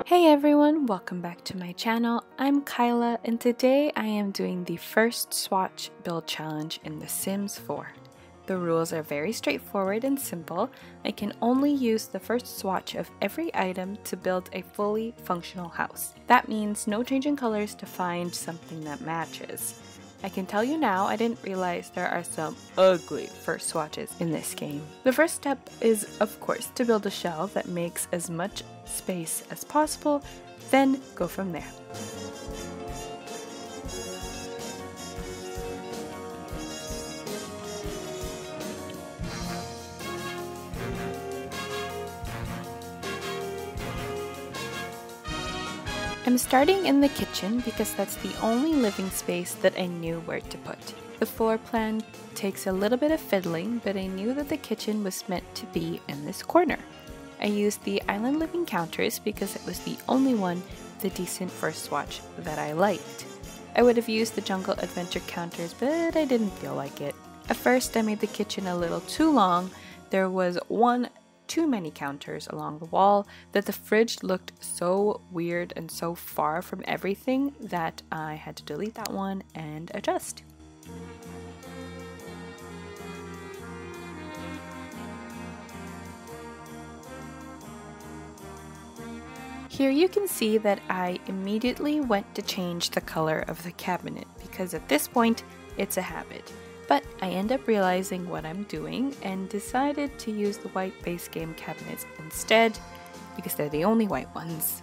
Hey everyone, welcome back to my channel. I'm Kyla and today I am doing the first swatch build challenge in The Sims 4. The rules are very straightforward and simple. I can only use the first swatch of every item to build a fully functional house. That means no changing colors to find something that matches. I can tell you now, I didn't realize there are some ugly first swatches in this game. The first step is, of course, to build a shell that makes as much space as possible, then go from there. I'm starting in the kitchen because that's the only living space that I knew where to put. The floor plan takes a little bit of fiddling, but I knew that the kitchen was meant to be in this corner. I used the island living counters because it was the only one with a decent first swatch that I liked. I would have used the jungle adventure counters, but I didn't feel like it. At first I made the kitchen a little too long. There was too many counters along the wall that the fridge looked so weird and so far from everything that I had to delete that one and adjust. Here you can see that I immediately went to change the color of the cabinet because at this point it's a habit. But I end up realizing what I'm doing and decided to use the white base game cabinets instead because they're the only white ones.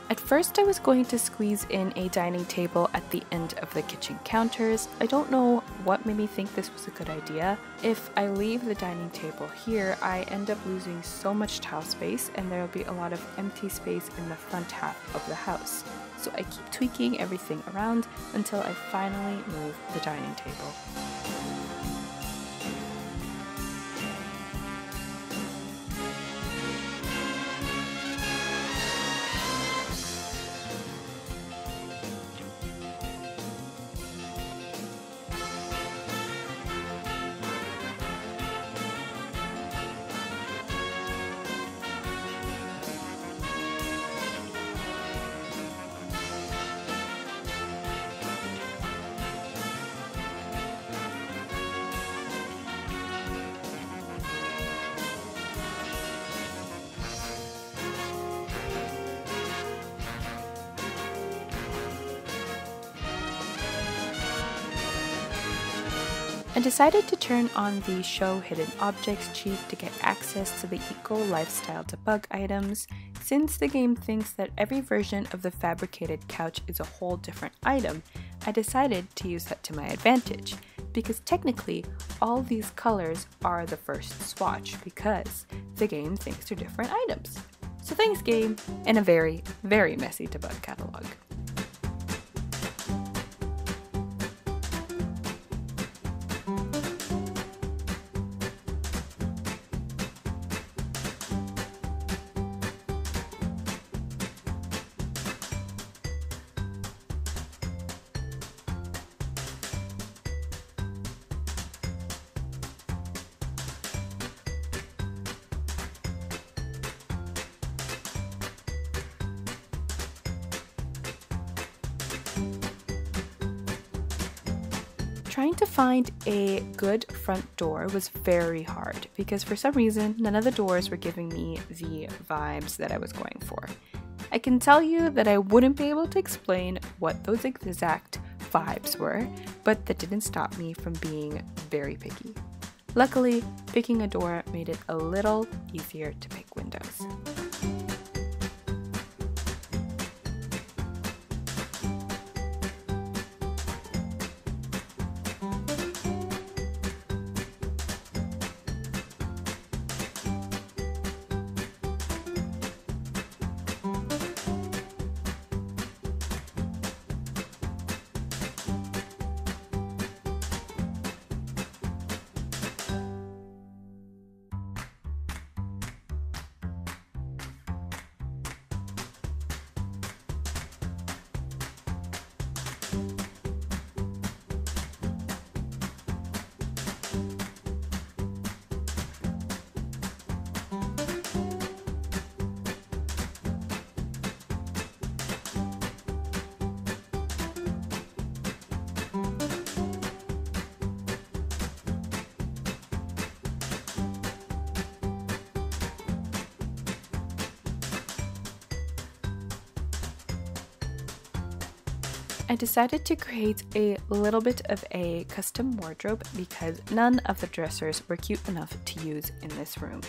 At first I was going to squeeze in a dining table at the end of the kitchen counters. I don't know what made me think this was a good idea. If I leave the dining table here, I end up losing so much tile space and there will be a lot of empty space in the front half of the house. So I keep tweaking everything around until I finally move the dining table. I decided to turn on the Show Hidden Objects cheat to get access to the Eco Lifestyle Debug items. Since the game thinks that every version of the fabricated couch is a whole different item, I decided to use that to my advantage, because technically all these colors are the first swatch because the game thinks they're different items. So thanks game, and a very, very messy debug catalog. Trying to find a good front door was very hard because for some reason none of the doors were giving me the vibes that I was going for. I can tell you that I wouldn't be able to explain what those exact vibes were, but that didn't stop me from being very picky. Luckily, picking a door made it a little easier to pick windows. I decided to create a little bit of a custom wardrobe because none of the dressers were cute enough to use in this room.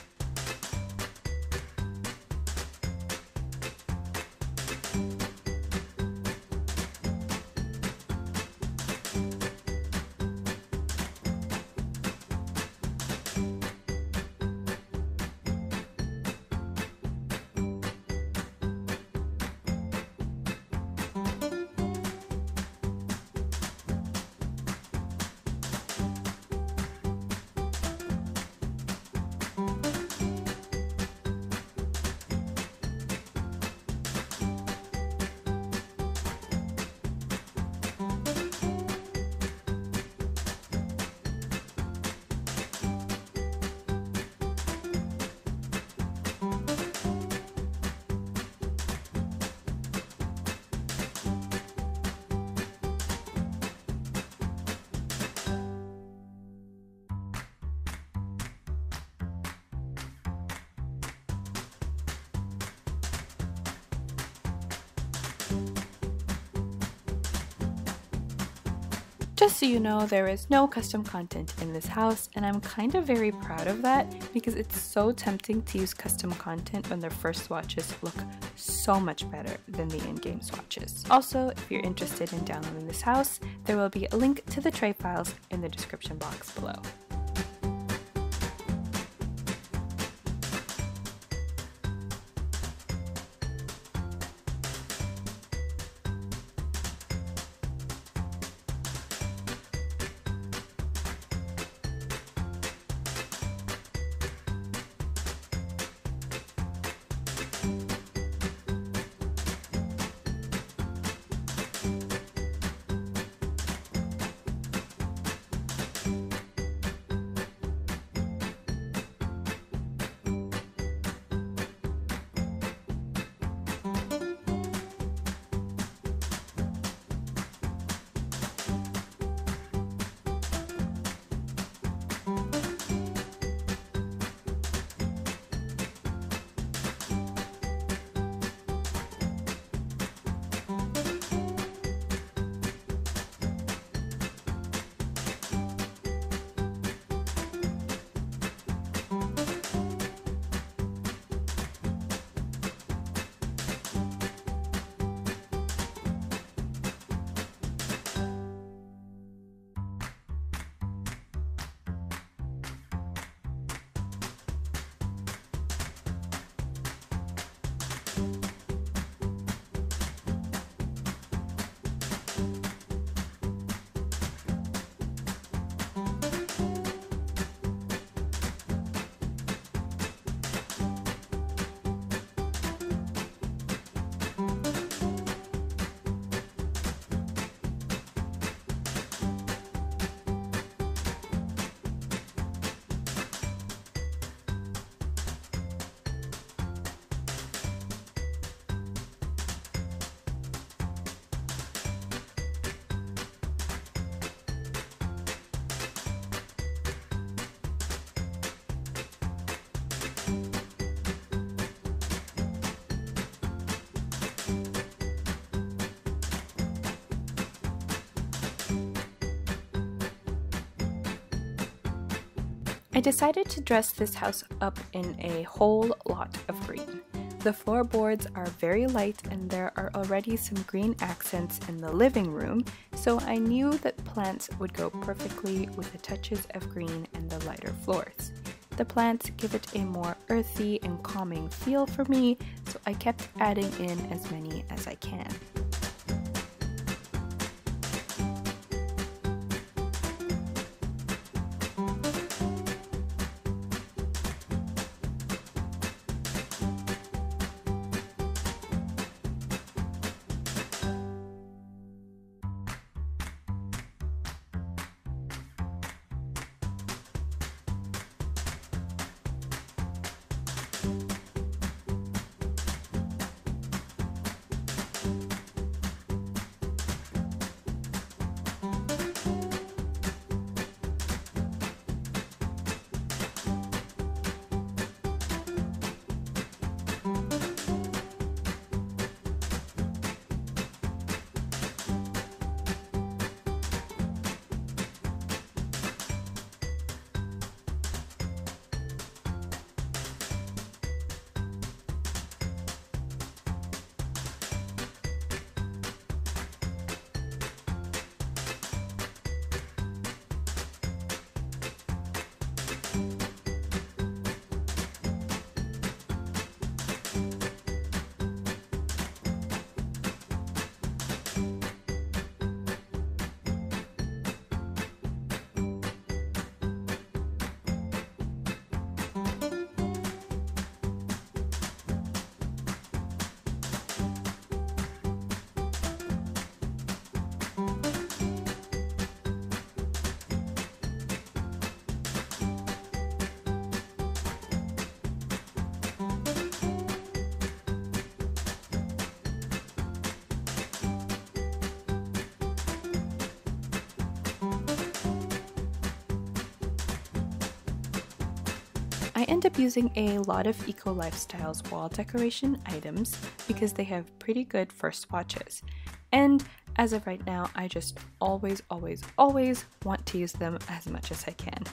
Just so you know, there is no custom content in this house, and I'm kind of very proud of that because it's so tempting to use custom content when their first swatches look so much better than the in-game swatches. Also, if you're interested in downloading this house, there will be a link to the tray files in the description box below. I decided to dress this house up in a whole lot of green. The floorboards are very light and there are already some green accents in the living room, so I knew that plants would go perfectly with the touches of green and the lighter floors. The plants give it a more earthy and calming feel for me, so I kept adding in as many as I can. I end up using a lot of Eco Lifestyle's wall decoration items because they have pretty good first swatches. And as of right now, I just always want to use them as much as I can.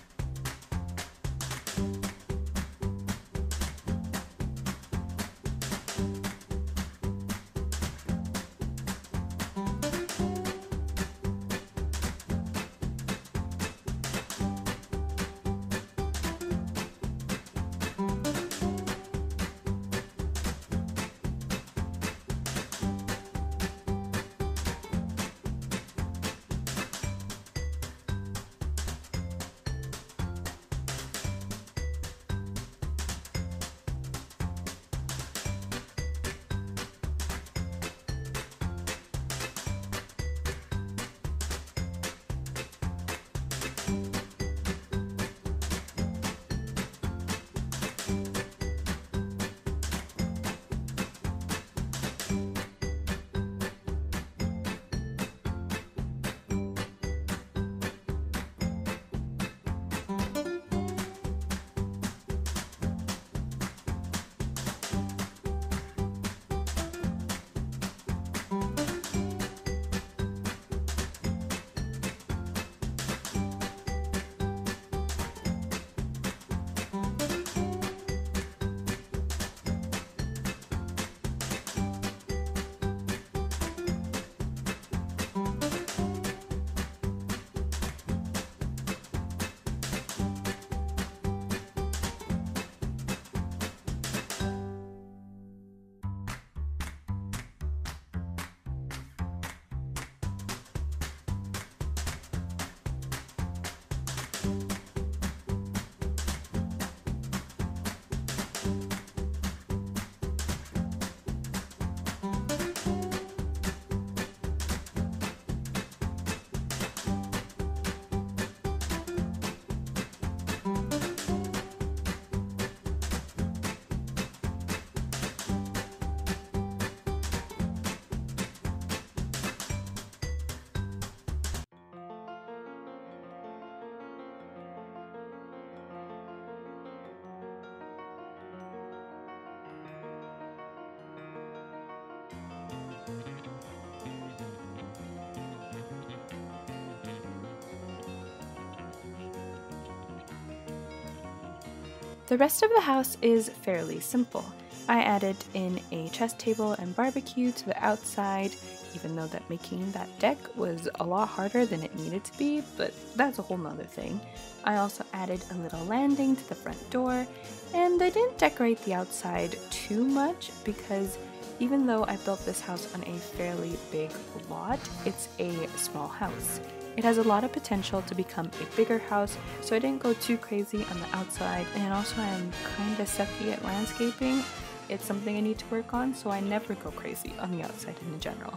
The rest of the house is fairly simple. I added in a chess table and barbecue to the outside, even though that making that deck was a lot harder than it needed to be, but that's a whole nother thing. I also added a little landing to the front door, and I didn't decorate the outside too much because even though I built this house on a fairly big lot, it's a small house. It has a lot of potential to become a bigger house, so I didn't go too crazy on the outside, and also I'm kind of sucky at landscaping. It's something I need to work on, so I never go crazy on the outside in general.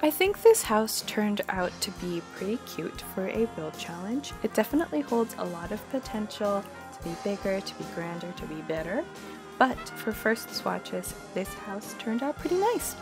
I think this house turned out to be pretty cute for a build challenge. It definitely holds a lot of potential to be bigger, to be grander, to be better, but for first swatches, this house turned out pretty nice.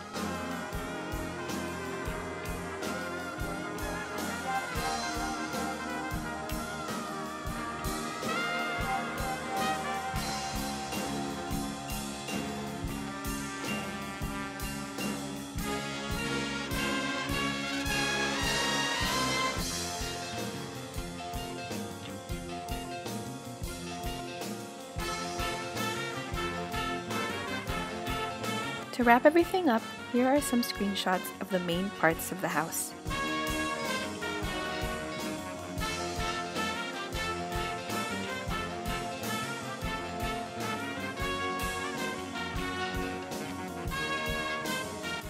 To wrap everything up, here are some screenshots of the main parts of the house.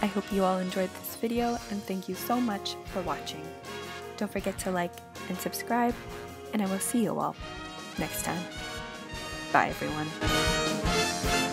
I hope you all enjoyed this video, and thank you so much for watching. Don't forget to like and subscribe, and I will see you all next time. Bye everyone.